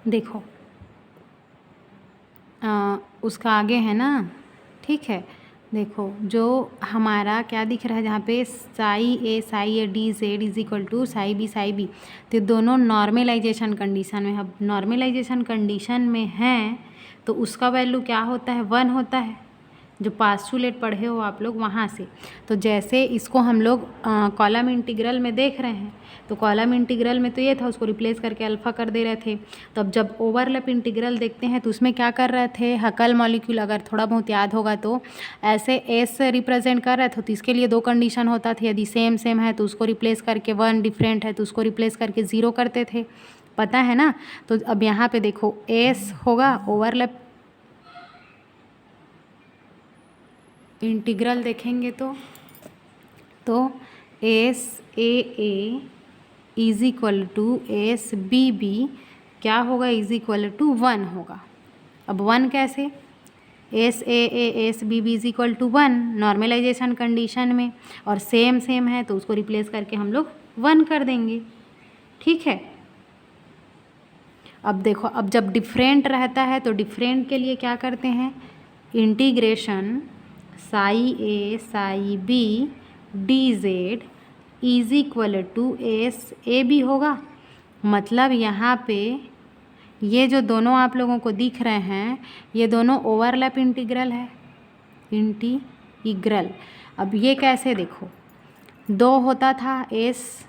देखो उसका आगे है ना, ठीक है। देखो जो हमारा क्या दिख रहा है जहाँ पे psi A D Z is equal to psi B, तो दोनों नॉर्मलाइजेशन कंडीशन में, अब नॉर्मलाइजेशन कंडीशन में हैं तो उसका वैल्यू क्या होता है, 1 होता है। जो पास्टुलेट पढ़े हो आप लोग वहाँ से। तो जैसे इसको हम लोग कॉलम इंटीग्रल में देख रहे हैं, तो कॉलम इंटीग्रल में तो ये था, उसको रिप्लेस करके अल्फ़ा कर दे रहे थे। तो अब जब ओवरलैप इंटीग्रल देखते हैं तो उसमें क्या कर रहे थे, हकल मॉलिक्यूल, अगर थोड़ा बहुत याद होगा तो ऐसे एस रिप्रेजेंट कर रहे थे। तो इसके लिए 2 कंडीशन होता था, यदि सेम सेम है तो उसको रिप्लेस करके, 1 डिफरेंट है तो उसको रिप्लेस करके 0 करते थे, पता है ना। तो अब यहाँ पे देखो एस होगा, ओवरलैप इंटीग्रल देखेंगे तो S A is equal to S B क्या होगा, इज इक्वल टू 1 होगा। अब 1 कैसे, S S B is equal to 1 normalization condition में, और सेम सेम है तो उसको रिप्लेस करके हम लोग 1 कर देंगे, ठीक है। अब देखो, अब जब डिफरेंट रहता है तो डिफरेंट के लिए क्या करते हैं, integration psi A psi B D Z is equal to S A B होगा। मतलब यहाँ पे ये जो दोनों आप लोगों को दिख रहे हैं ये दोनों ओवरलैप इंटीग्रल है, इंटीग्रल। अब ये कैसे, देखो 2 होता था एस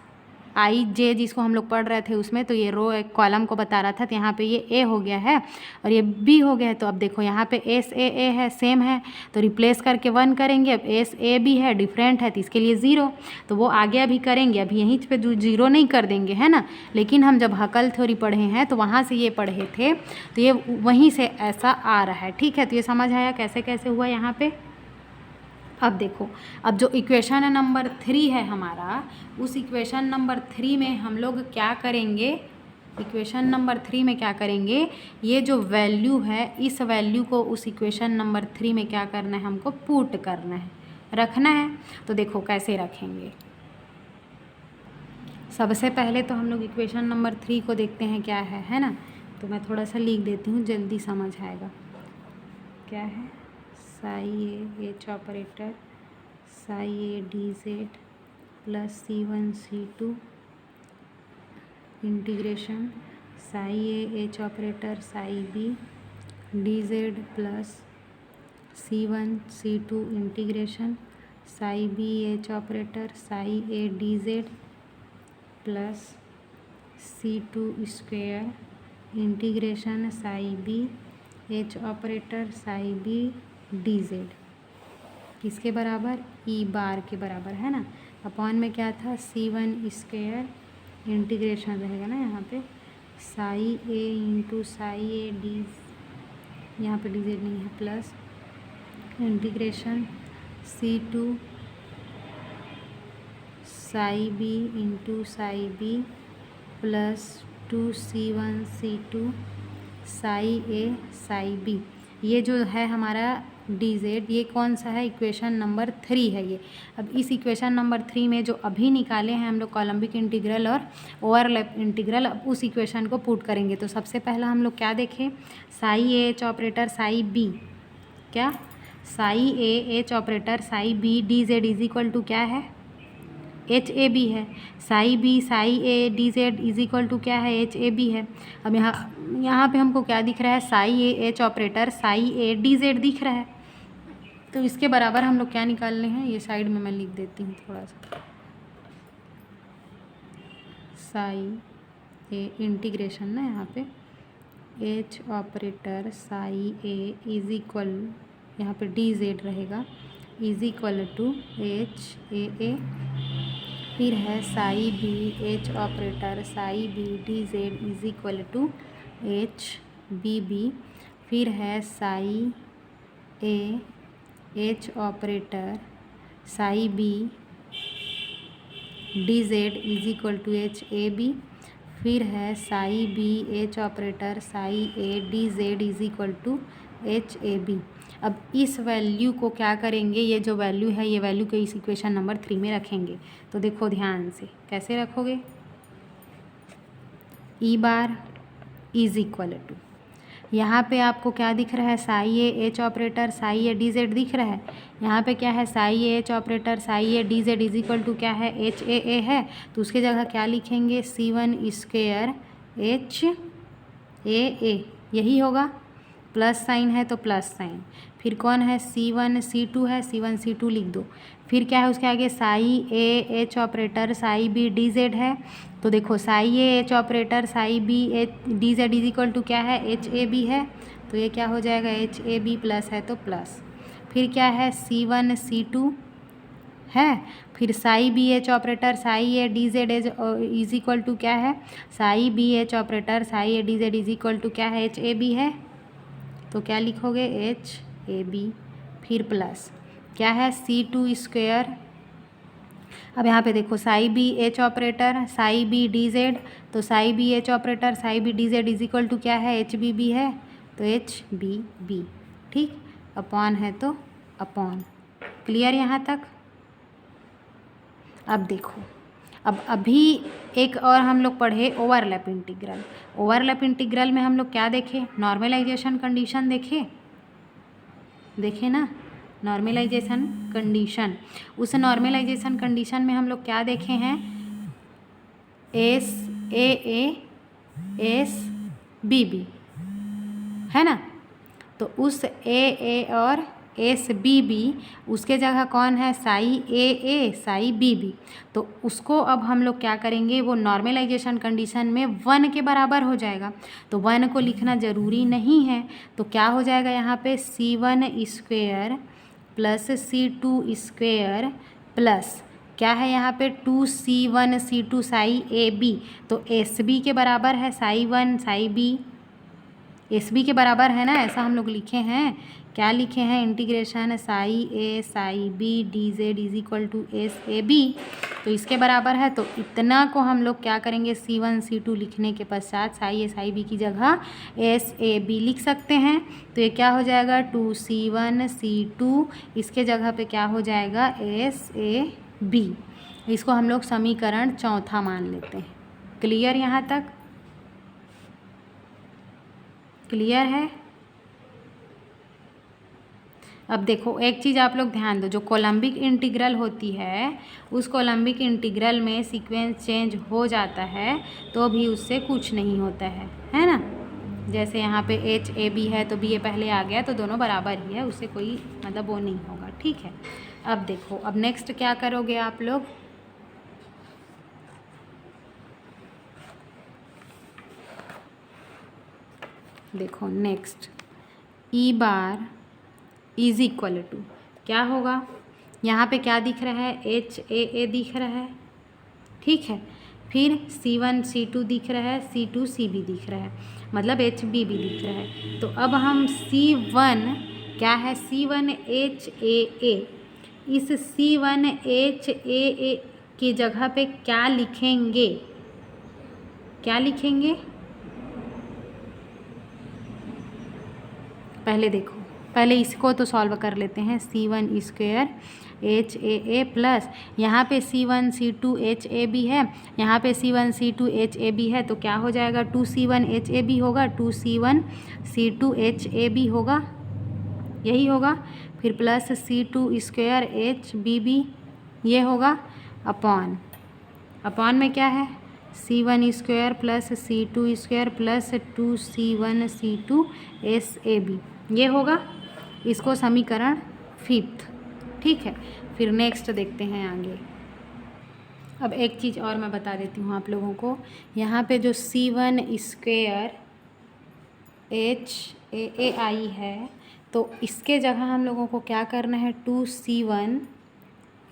आई जे जिसको हम लोग पढ़ रहे थे उसमें, तो ये रो एक कॉलम को बता रहा था, तो यहाँ पे ये ए हो गया है और ये बी हो गया है। तो अब देखो यहाँ पे एस ए है, सेम है तो रिप्लेस करके 1 करेंगे। अब एस ए बी है, डिफरेंट है तो इसके लिए 0, तो वो आगे अभी करेंगे, अभी यहीं पे 0 नहीं कर देंगे, है ना। लेकिन हम जब हकल थ्योरी पढ़े हैं तो वहाँ से ये पढ़े थे, तो ये वहीं से ऐसा आ रहा है, ठीक है। तो ये समझ आया कैसे कैसे हुआ यहाँ पे। अब देखो, अब जो इक्वेशन नंबर 3 है हमारा, उस इक्वेशन नंबर 3 में हम लोग क्या करेंगे, इक्वेशन नंबर 3 में क्या करेंगे, ये जो वैल्यू है इस वैल्यू को उस इक्वेशन नंबर 3 में क्या करना है, हमको पुट करना है, रखना है। तो देखो कैसे रखेंगे। सबसे पहले तो हम लोग इक्वेशन नंबर 3 को देखते हैं क्या है ना। तो मैं थोड़ा सा लिख देती हूँ, जल्दी समझ आएगा। क्या है, psi A H operator psi A D Z plus C1 C2 integration psi A H operator psi B D Z plus C1 C2 integration psi B H operator psi A D Z plus C2 square integration psi B H operator psi B D Z, किसके बराबर, ई बार के बराबर, है ना। Upon में क्या था, C1 square integration रहेगा ना यहाँ पे psi A into psi A D, यहाँ पे डी जेड नहीं है, plus integration C2 psi B into psi B plus 2C1 C2 psi A psi B. ये जो है हमारा डी जेड, ये कौन सा है, इक्वेशन नंबर 3 है ये। अब इस इक्वेशन नंबर 3 में जो अभी निकाले हैं हम लोग कॉलम्बिक इंटीग्रल और ओवरलैप इंटीग्रल, अब उस इक्वेशन को पुट करेंगे। तो सबसे पहला हम लोग क्या देखें, psi A H operator psi B, क्या psi A H operator psi B D Z is equal to क्या है, एच ए बी है। Psi B psi A D Z is equal to क्या है, एच ए बी है। अब यहाँ पे हमको क्या दिख रहा है, psi A H operator psi A D Z दिख रहा है, तो इसके बराबर हम लोग क्या निकालने हैं, ये साइड में मैं लिख देती हूँ थोड़ा सा, साई ए इंटीग्रेशन ना यहाँ पे H operator psi A is equal, यहाँ पे डी जेड रहेगा, is equal to H A, फिर है psi B H operator psi B D Z is equal to H B B, फिर है psi A H operator psi B D Z is equal to H A B, फिर है psi B H operator psi A D Z is equal to H A B. अब इस value को क्या करेंगे, ये जो वैल्यू है ये वैल्यू को इस इक्वेशन नंबर 3 में रखेंगे। तो देखो ध्यान से कैसे रखोगे, E bar is equal to, यहाँ पे आपको क्या दिख रहा है, psi A H operator psi A D Z दिख रहा है। यहाँ पे क्या है, psi A H operator psi A D Z is equal to क्या है, एच ए है। तो उसके जगह क्या लिखेंगे, C1 स्क्वेयर एच ए, यही होगा। प्लस साइन है तो प्लस साइन, फिर कौन है, C1 C2 है, C1 C2 लिख दो। फिर क्या है उसके आगे, psi A H operator psi B D Z है। तो देखो psi A H operator psi B H D Z is equal to क्या है, एच ए बी है। तो ये क्या हो जाएगा, एच ए बी प्लस है तो प्लस। फिर क्या है, C1 C2 है। फिर psi B H operator psi A D Z is equal to क्या है, psi B H operator psi A D Z is equal to क्या है, एच ए बी है। तो क्या लिखोगे, एच ए बी, फिर प्लस क्या है, C2 स्क्वेयर। अब यहाँ पे देखो psi B H operator psi B D Z, तो psi B H operator psi B D Z is equal to क्या है, एच बी बी है। तो एच बी बी, ठीक, अपॉन है तो अपॉन। क्लियर यहाँ तक। अब देखो, अब अभी एक और हम लोग पढ़े ओवरलैप इंटीग्रल। ओवरलैप इंटीग्रल में हम लोग क्या देखे, नॉर्मलाइजेशन कंडीशन देखे ना, नॉर्मलाइजेशन कंडीशन। उस नॉर्मलाइजेशन कंडीशन में हम लोग क्या देखे हैं, एस ए बी बी, है ना। तो उस ए और एस बी बी, उसके जगह कौन है, psi A psi B B. तो उसको अब हम लोग क्या करेंगे, वो नॉर्मलाइजेशन कंडीशन में 1 के बराबर हो जाएगा। तो 1 को लिखना ज़रूरी नहीं है। तो क्या हो जाएगा यहाँ पे, C1 square plus C2 square plus क्या है यहाँ पे, 2C1 C2 psi A B. तो एस बी के बराबर है psi 1 psi B, S B के बराबर है ना, ऐसा हम लोग लिखे हैं। क्या लिखे हैं, integration psi A psi B D Z is equal to S A B. तो इसके बराबर है। तो इतना को हम लोग क्या करेंगे, C1 C2 लिखने के पश्चात साई ए साई बी की जगह एस ए बी लिख सकते हैं। तो ये क्या हो जाएगा, 2C1 C2, इसके जगह पे क्या हो जाएगा, एस ए बी। इसको हम लोग समीकरण चौथा मान लेते हैं। क्लियर यहाँ तक, क्लियर है। अब देखो एक चीज़ आप लोग ध्यान दो, जो कोलम्बिक इंटीग्रल होती है, उस कोलम्बिक इंटीग्रल में सीक्वेंस चेंज हो जाता है तो भी उससे कुछ नहीं होता है ना। जैसे यहाँ पे एच ए बी है तो बी ए पहले आ गया, तो दोनों बराबर ही है, उससे कोई मतलब वो नहीं होगा, ठीक है। अब देखो, अब नेक्स्ट क्या करोगे आप लोग, देखो next, E bar is equal to क्या होगा, यहाँ पे क्या दिख रहा है, एच ए दिख रहा है, ठीक है। फिर C1 C2 दिख रहा है, C2 CB दिख रहा है, मतलब HB भी दिख रहा है। तो अब हम C1 क्या है, C1 HAA, इस C1 HAA की जगह पे क्या लिखेंगे, क्या लिखेंगे, पहले देखो, पहले इसको तो सॉल्व कर लेते हैं। C1 स्क्वेयर HAA प्लस यहाँ पे C1 C2 HAB है, यहाँ पे C1 C2 HAB है, तो क्या हो जाएगा, 2C1 HAB होगा, 2C1 C2 HAB होगा, यही होगा। फिर प्लस C2 स्क्वेयर HBB ये होगा, अपॉन में क्या है, C1 square plus C2 square plus 2C1 C2 SAB ये होगा। इसको समीकरण 5, ठीक है। फिर नेक्स्ट देखते हैं आगे। अब एक चीज़ और मैं बता देती हूँ आप लोगों को, यहाँ पे जो C1 स्क्वेयर HAAI है, तो इसके जगह हम लोगों को क्या करना है, 2C1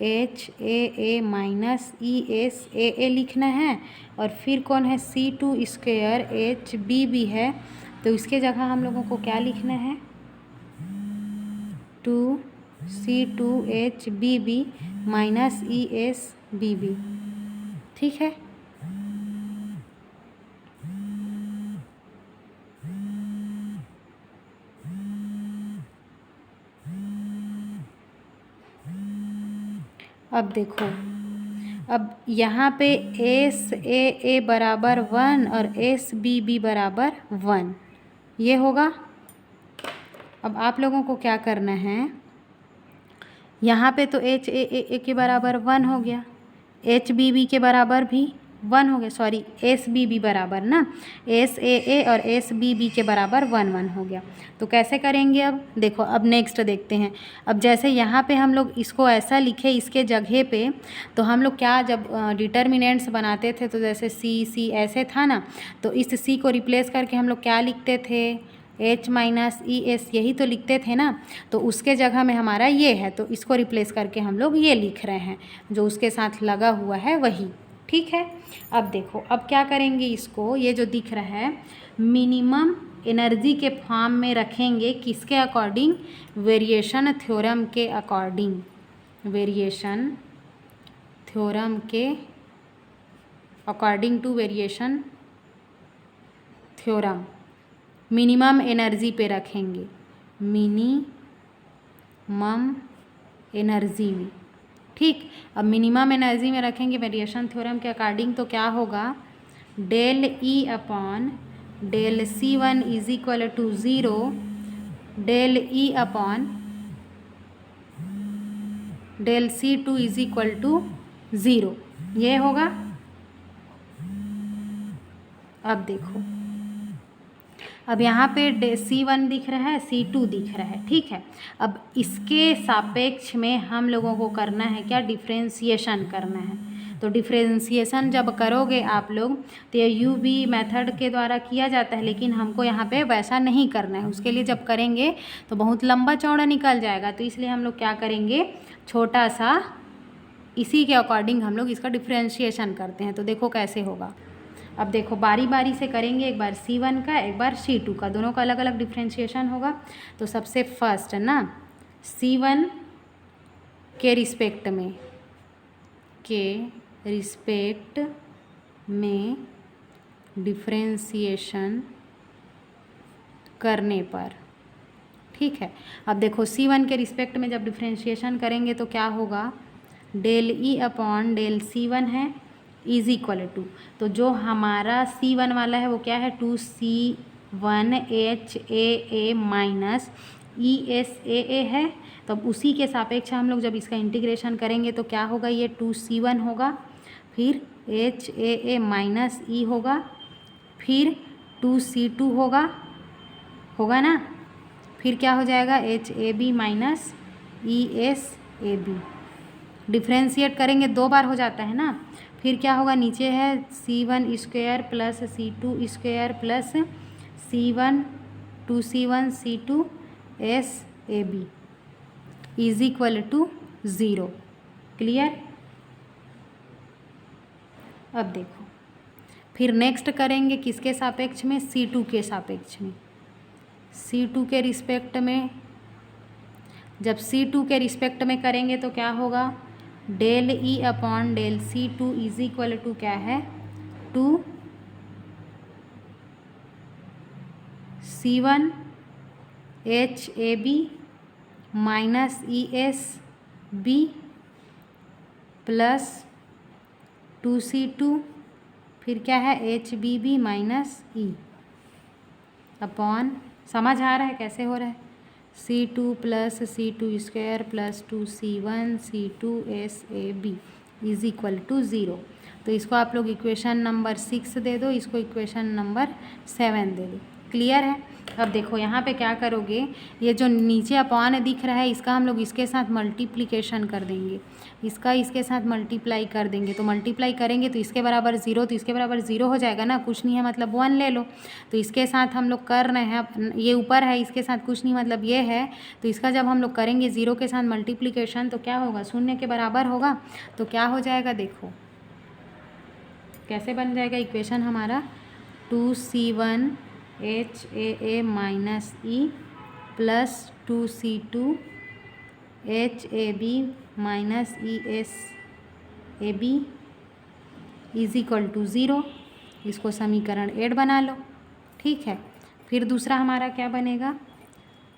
HAA माइनस ESAA लिखना है। और फिर कौन है, C2 स्क्वेयर HBB है, तो इसके जगह हम लोगों को क्या लिखना है, 2C2 HBB माइनस ESBB, ठीक है। अब देखो, अब यहाँ पे एस ए ए बराबर 1 और एस बी बी बराबर 1 ये होगा। अब आप लोगों को क्या करना है, यहाँ पे तो एच ए ए के बराबर 1 हो गया, एच बी बी के बराबर भी 1 हो गया, सॉरी एस बी बी बराबर ना एस ए और एस बी बी के बराबर 1 1 हो गया। तो कैसे करेंगे अब देखो, अब नेक्स्ट देखते हैं। अब जैसे यहाँ पे हम लोग इसको ऐसा लिखे इसके जगह पे, तो हम लोग क्या जब डिटर्मिनेंट्स बनाते थे तो जैसे सी सी ऐसे था ना, तो इस सी को रिप्लेस करके हम लोग क्या लिखते थे, एच माइनस ई एस, यही तो लिखते थे ना। तो उसके जगह में हमारा ये है, तो इसको रिप्लेस करके हम लोग ये लिख रहे हैं, जो उसके साथ लगा हुआ है वही। ठीक है, अब देखो अब क्या करेंगे, इसको ये जो दिख रहा है मिनिमम एनर्जी के फॉर्म में रखेंगे, किसके अकॉर्डिंग, वेरिएशन थ्योरम के अकॉर्डिंग, वेरिएशन थ्योरम के according to variation theorem minimum energy पे रखेंगे, मिनिमम एनर्जी में। ठीक, अब मिनिमम एनर्जी में रखेंगे वेरिएशन थ्योरम के अकॉर्डिंग, तो क्या होगा, del E upon del C 1 is equal to 0, del E upon del C 2 is equal to 0 ये होगा। अब देखो, अब यहाँ पे C1 दिख रहा है, C2 दिख रहा है, ठीक है। अब इसके सापेक्ष में हम लोगों को करना है क्या, डिफ्रेंशिएशन करना है। तो डिफ्रेंशिएशन जब करोगे आप लोग तो ये UV मेथड के द्वारा किया जाता है, लेकिन हमको यहाँ पे वैसा नहीं करना है। उसके लिए जब करेंगे तो बहुत लंबा चौड़ा निकल जाएगा, तो इसलिए हम लोग क्या करेंगे, छोटा सा इसी के अकॉर्डिंग हम लोग इसका डिफ्रेंशिएशन करते हैं। तो देखो कैसे होगा। अब देखो बारी बारी से करेंगे, एक बार C1 का एक बार C2 का, दोनों का अलग अलग डिफ्रेंशिएशन होगा। तो सबसे फर्स्ट ना C1 के रिस्पेक्ट में डिफ्रेंशिएशन करने पर, ठीक है। अब देखो C1 के रिस्पेक्ट में जब डिफ्रेंशिएशन करेंगे तो क्या होगा, del E upon del C1 है इज इक्वल टू, तो जो हमारा C1 वाला है वो क्या है, 2C1 HAA माइनस ESAA है। तो अब उसी के सापेक्ष हम लोग जब इसका इंटीग्रेशन करेंगे तो क्या होगा, ये 2C1 होगा, फिर HAA माइनस E होगा, फिर 2C2 होगा ना, फिर क्या हो जाएगा HAB माइनस ESAB। डिफ्रेंशिएट करेंगे 2 बार हो जाता है ना, फिर क्या होगा, नीचे है C1 square plus C2 square plus C1 2C1 C2 SAB is equal to 0। Clear. अब देखो फिर नेक्स्ट करेंगे किसके सापेक्ष में, C2 के सापेक्ष में। C2 के रिस्पेक्ट में जब C2 के रिस्पेक्ट में करेंगे तो क्या होगा, del E upon del C2 is equal to क्या है, 2C1 HAB minus ESB plus 2C2 फिर क्या है HBB माइनस E अपॉन, समझ आ रहा है कैसे हो रहा है, C2 plus C2 square plus 2C1 C2 SAB is equal to 0। तो इसको आप लोग इक्वेशन नंबर 6 दे दो, इसको इक्वेशन नंबर 7 दे दो। क्लियर है। अब देखो यहाँ पे क्या करोगे, ये जो नीचे अपॉन दिख रहा है इसका हम लोग इसके साथ मल्टीप्लिकेशन कर देंगे, इसका इसके साथ मल्टीप्लाई कर देंगे। तो मल्टीप्लाई करेंगे तो इसके बराबर 0, तो इसके बराबर 0 हो जाएगा ना, कुछ नहीं है मतलब 1 ले लो। तो इसके साथ हम लोग कर रहे हैं, ये ऊपर है इसके साथ कुछ नहीं मतलब ये है, तो इसका जब हम लोग करेंगे 0 के साथ मल्टीप्लिकेशन तो क्या होगा, 0 के बराबर होगा। तो क्या हो जाएगा, देखो कैसे बन जाएगा इक्वेशन हमारा, 2C1 HAA minus E plus 2C2 HAB minus ESAB is equal to 0। इसको समीकरण 8 बना लो, ठीक है। फिर दूसरा हमारा क्या बनेगा,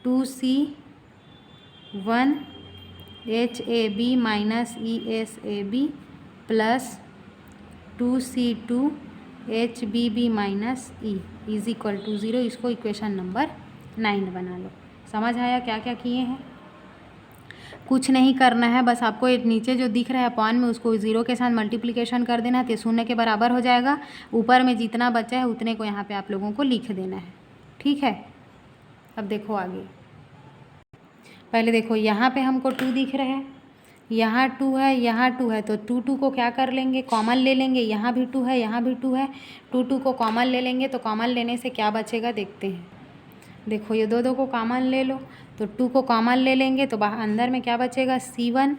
2C1 HAB minus ESAB plus 2C2 HBB minus E is equal to 0। इसको इक्वेशन नंबर 9 बना लो। समझ आया क्या क्या किए हैं? कुछ नहीं करना है, बस आपको एक नीचे जो दिख रहा है अपॉन में उसको 0 के साथ मल्टीप्लिकेशन कर देना, तो 0 के बराबर हो जाएगा। ऊपर में जितना बचा है उतने को यहाँ पे आप लोगों को लिख देना है। ठीक है, अब देखो आगे। पहले देखो यहाँ पे हमको 2 दिख रहा है, यहाँ 2 है, यहाँ 2 है, तो 2 को क्या कर लेंगे, कॉमन ले लेंगे। यहाँ भी 2 है, यहाँ भी 2 है, 2 को कॉमन ले लेंगे। तो कॉमन लेने से क्या बचेगा देखते हैं। देखो ये दो को कॉमन ले लो, तो 2 को कॉमन ले लेंगे तो बाहर अंदर में क्या बचेगा, C1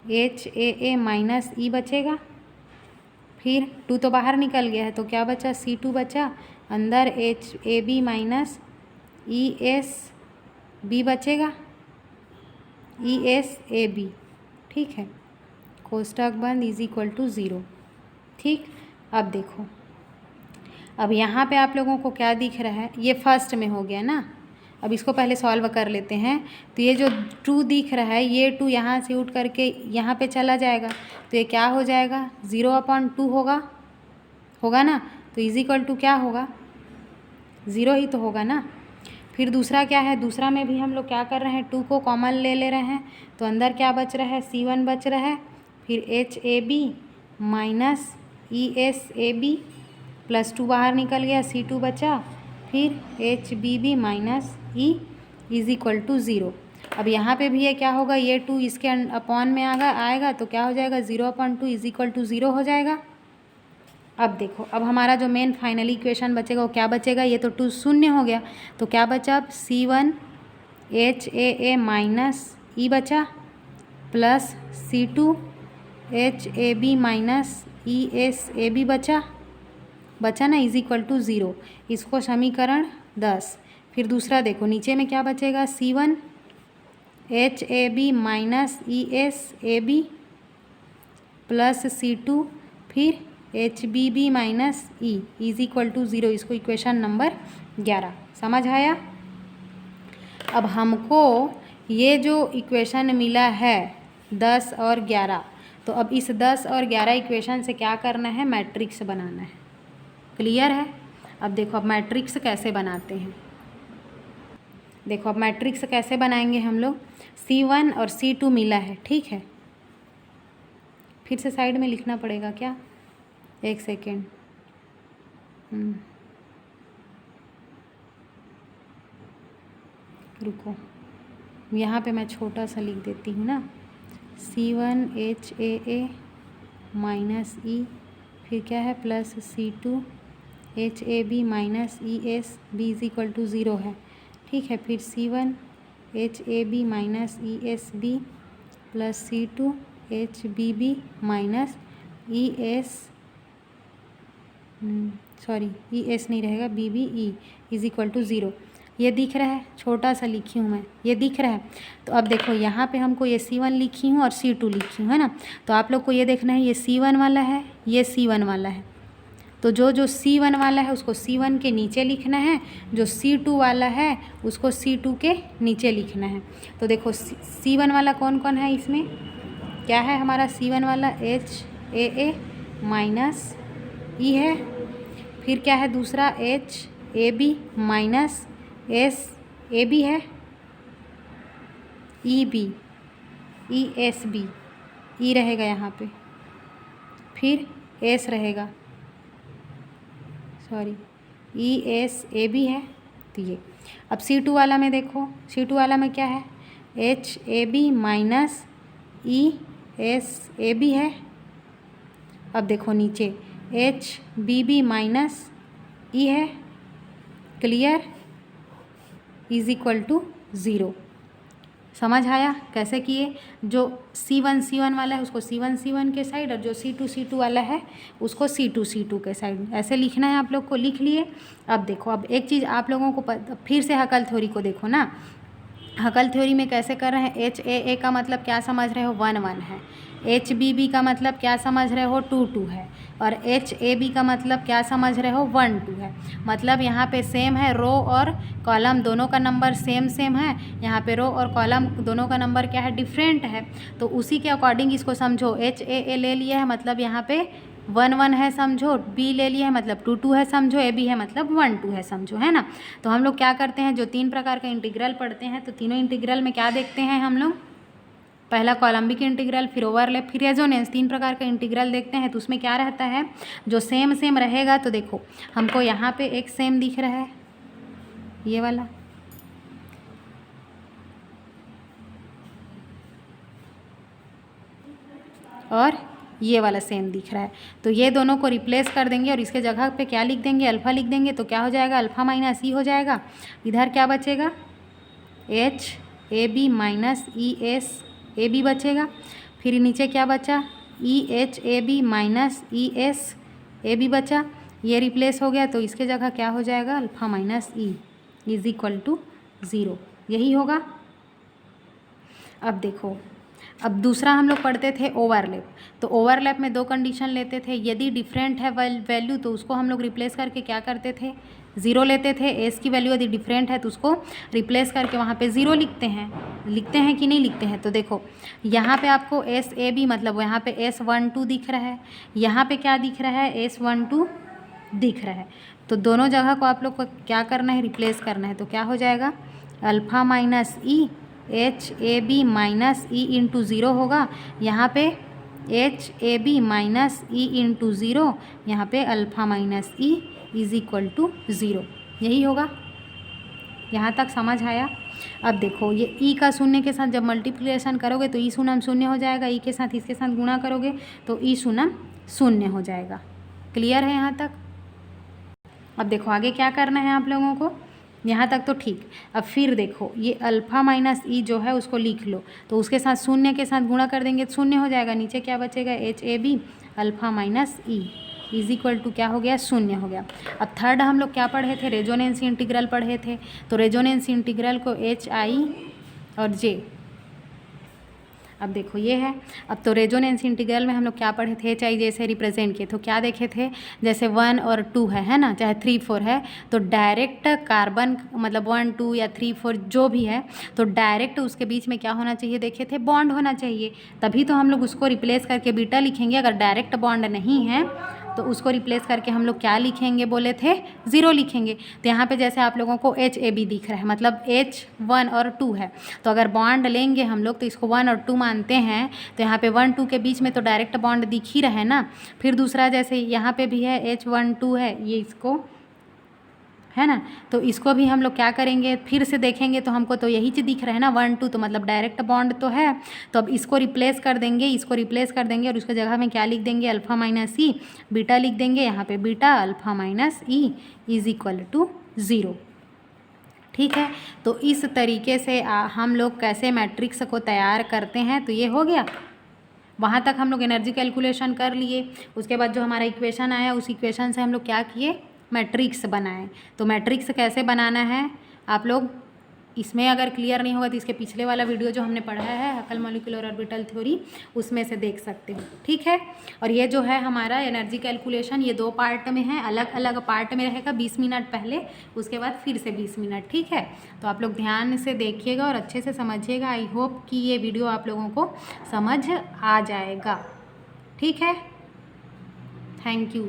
HAA माइनस ई बचेगा। फिर 2 तो बाहर निकल गया है तो क्या बचा, C2 बचा। अंदर HAB माइनस ESB बचेगा, ESAB। ठीक है, कोष्टक बंद इज इक्वल टू 0। ठीक, अब देखो, अब यहाँ पे आप लोगों को क्या दिख रहा है, ये फर्स्ट में हो गया ना। अब इसको पहले सॉल्व कर लेते हैं। तो ये जो 2 दिख रहा है, ये 2 यहाँ से उठ करके यहाँ पे चला जाएगा, तो ये क्या हो जाएगा, 0/2 होगा ना। तो इज इक्वल टू क्या होगा, 0 ही तो होगा ना। फिर दूसरा क्या है, दूसरा में भी हम लोग क्या कर रहे हैं, 2 को कॉमन ले रहे हैं, तो अंदर क्या बच रहा है, C1 बच रहा है। फिर HAB माइनस ESAB प्लस 2 बाहर निकल गया, C2 बचा। फिर HBB minus E is equal to 0। अब यहाँ पे भी ये क्या होगा, ये 2 इसके अपॉन में आएगा तो क्या हो जाएगा, 0/2 इज इक्वल टू 0 हो जाएगा। अब देखो, अब हमारा जो मेन फाइनली इक्वेशन बचेगा वो क्या बचेगा, ये तो 2 शून्य हो गया, तो क्या बचा, अब C1 HAA माइनस ई बचा plus C2 HAB minus ESAB बचा ना, इज इक्वल टू 0। इसको समीकरण 10। फिर दूसरा देखो, नीचे में क्या बचेगा, C1 HAB minus ESAB plus C2 फिर HBB minus E is equal to 0। इसको इक्वेशन नंबर 11। समझ आया? अब हमको ये जो इक्वेशन मिला है 10 और 11, तो अब इस 10 और 11 इक्वेशन से क्या करना है, मैट्रिक्स बनाना है। क्लियर है? अब देखो, अब मैट्रिक्स कैसे बनाते हैं। देखो अब मैट्रिक्स कैसे बनाएंगे हम लोग, C1 और C2 मिला है, ठीक है। फिर से साइड में लिखना पड़ेगा क्या, एक सेकेंड। रुको, यहाँ पे मैं छोटा सा लिख देती हूँ ना, C1 HAA माइनस ई, फिर क्या है plus C2 HAB minus ESB is equal to 0 है, ठीक है। फिर C1 HAB minus ESB plus C2 HBB minus ES नहीं रहेगा, BBE इज इक्वल टू 0। ये दिख रहा है, छोटा सा लिखी हूँ मैं, ये दिख रहा है। तो अब देखो यहाँ पे हमको ये C1 लिखी हूँ और C2 लिखी हूँ, है ना। तो आप लोग को ये देखना है, ये C1 वाला है, ये C1 वाला है। तो जो C1 वाला है उसको C1 के नीचे लिखना है, जो C2 वाला है उसको C2 के नीचे लिखना है। तो देखो C1 वाला कौन कौन है, इसमें क्या है हमारा C1 वाला, HAA माइनस ई है। फिर क्या है दूसरा, HAB माइनस SAB है, ESB ई रहेगा यहाँ पे, फिर S रहेगा, ESAB है। तो ये अब C2 वाला में देखो, C2 वाला में क्या है, HAB माइनस ESAB है। अब देखो नीचे HBB माइनस ई है, क्लियर, इज इक्वल टू 0। समझ आया कैसे किए। जो C1 वाला है उसको C1 के साइड, और जो C2 वाला है उसको C2 के साइड, ऐसे लिखना है। आप लोग को लिख लिए। अब देखो, अब एक चीज़ आप लोगों को फिर से हकल थ्योरी को देखो ना। हकल थ्योरी में कैसे कर रहे हैं, HAA का मतलब क्या समझ रहे हो, 1 1 है। HBB का मतलब क्या समझ रहे हो, 2 2 है, और HAB का मतलब क्या समझ रहे हो, 1 2 है। मतलब यहाँ पे सेम है, रो और कॉलम दोनों का नंबर सेम सेम है, यहाँ पे रो और कॉलम दोनों का नंबर क्या है, डिफरेंट है। तो उसी के अकॉर्डिंग इसको समझो। HAA ले लिया है मतलब यहाँ पे 1 1 है समझो, B ले लिया है मतलब 2 2 है समझो, AB है मतलब 1 2 है समझो, है ना। तो हम लोग क्या करते हैं, जो 3 प्रकार का इंटीग्रल पढ़ते हैं, तो तीनों इंटीग्रल में क्या देखते हैं हम लोग, पहला कोलम्बिक इंटीग्रल, फिर ओवरलैप, फिर रेजोनेंस, 3 प्रकार का इंटीग्रल देखते हैं। तो उसमें क्या रहता है, जो सेम सेम रहेगा, तो देखो हमको यहाँ पे एक सेम दिख रहा है, ये वाला, और ये वाला सेम दिख रहा है। तो ये दोनों को रिप्लेस कर देंगे और इसके जगह पे क्या लिख देंगे, अल्फ़ा लिख देंगे। तो क्या हो जाएगा, अल्फ़ा माइनस ई हो जाएगा। इधर क्या बचेगा, HAB माइनस ESAB बचेगा। फिर नीचे क्या बचा, EHAB माइनस ESAB बचा, ये रिप्लेस हो गया। तो इसके जगह क्या हो जाएगा, alpha minus E is equal to 0, यही होगा। अब देखो, अब दूसरा हम लोग पढ़ते थे ओवरलैप। तो ओवरलैप में 2 कंडीशन लेते थे, यदि डिफरेंट है वैल्यू तो उसको हम लोग रिप्लेस करके क्या करते थे, 0 लेते थे। एस की वैल्यू यदि डिफरेंट है तो उसको रिप्लेस करके वहाँ पे 0 लिखते हैं कि नहीं लिखते हैं। तो देखो यहाँ पे आपको SAB मतलब यहाँ पे S12 दिख रहा है, यहाँ पे क्या दिख रहा है, S12 दिख रहा है। तो दोनों जगह को आप लोग को क्या करना है, रिप्लेस करना है। तो क्या हो जाएगा, अल्फ़ा माइनस ई HAB माइनस ई इंटू 0 होगा, यहाँ पे HAB माइनस ई इंटू 0, यहाँ पे alpha minus E is equal to 0, यही होगा। यहाँ तक समझ आया। अब देखो ये ई का शून्य के साथ जब मल्टीप्लिकेशन करोगे तो ई शून्यम शून्य हो जाएगा, ई के साथ इसके साथ गुणा करोगे तो ई शून्यम शून्य हो जाएगा। क्लियर है यहाँ तक। अब देखो आगे क्या करना है आप लोगों को, यहाँ तक तो ठीक। अब फिर देखो ये अल्फ़ा माइनस ई जो है उसको लिख लो, तो उसके साथ शून्य के साथ गुणा कर देंगे तो शून्य हो जाएगा। नीचे क्या बचेगा, HAB alpha minus E is equal to क्या हो गया, शून्य हो गया। अब थर्ड हम लोग क्या पढ़े थे, रेजोनेंस इंटीग्रल पढ़े थे। तो रेजोनेंस इंटीग्रल को HI और J, अब देखो ये है। अब तो रेजोनेंस इंटीग्रल में हम लोग क्या पढ़े थे, HI J से रिप्रेजेंट किए। तो क्या देखे थे, जैसे 1 और 2 है ना, चाहे 3 4 है, तो डायरेक्ट कार्बन मतलब 1 2 या 3 4 जो भी है, तो डायरेक्ट उसके बीच में क्या होना चाहिए, देखे थे, बॉन्ड होना चाहिए। तभी तो हम लोग उसको रिप्लेस करके बीटा लिखेंगे। अगर डायरेक्ट बॉन्ड नहीं है तो उसको रिप्लेस करके हम लोग क्या लिखेंगे, बोले थे 0 लिखेंगे। तो यहाँ पे जैसे आप लोगों को HAB दिख रहा है, मतलब H1 और 2 है। तो अगर बॉन्ड लेंगे हम लोग तो इसको 1 और 2 मानते हैं। तो यहाँ पे 1 2 के बीच में तो डायरेक्ट बॉन्ड दिख ही रहा है ना। फिर दूसरा जैसे यहाँ पे भी है H12 है, ये इसको है ना, तो इसको भी हम लोग क्या करेंगे, फिर से देखेंगे तो हमको तो यही चीज़ दिख रहा है ना, 1 2, तो मतलब डायरेक्ट बॉन्ड तो है। तो अब इसको रिप्लेस कर देंगे, इसको रिप्लेस कर देंगे और उसके जगह में क्या लिख देंगे, अल्फ़ा माइनस ई, बीटा लिख देंगे। यहाँ पे beta alpha minus E is equal to 0। ठीक है, तो इस तरीके से हम लोग कैसे मैट्रिक्स को तैयार करते हैं, तो ये हो गया। वहाँ तक हम लोग एनर्जी कैलकुलेशन कर लिए। उसके बाद जो हमारा इक्वेशन आया उस इक्वेशन से हम लोग क्या किए, मैट्रिक्स बनाए। तो मैट्रिक्स कैसे बनाना है आप लोग, इसमें अगर क्लियर नहीं होगा तो इसके पिछले वाला वीडियो जो हमने पढ़ा है हैकल मॉलिक्यूलर ऑर्बिटल थ्योरी, उसमें से देख सकते हो। ठीक है, और ये जो है हमारा एनर्जी कैलकुलेशन, ये 2 पार्ट में है, अलग अलग पार्ट में रहेगा। 20 मिनट पहले, उसके बाद फिर से 20 मिनट। ठीक है, तो आप लोग ध्यान से देखिएगा और अच्छे से समझिएगा। आई होप कि ये वीडियो आप लोगों को समझ आ जाएगा। ठीक है, थैंक यू।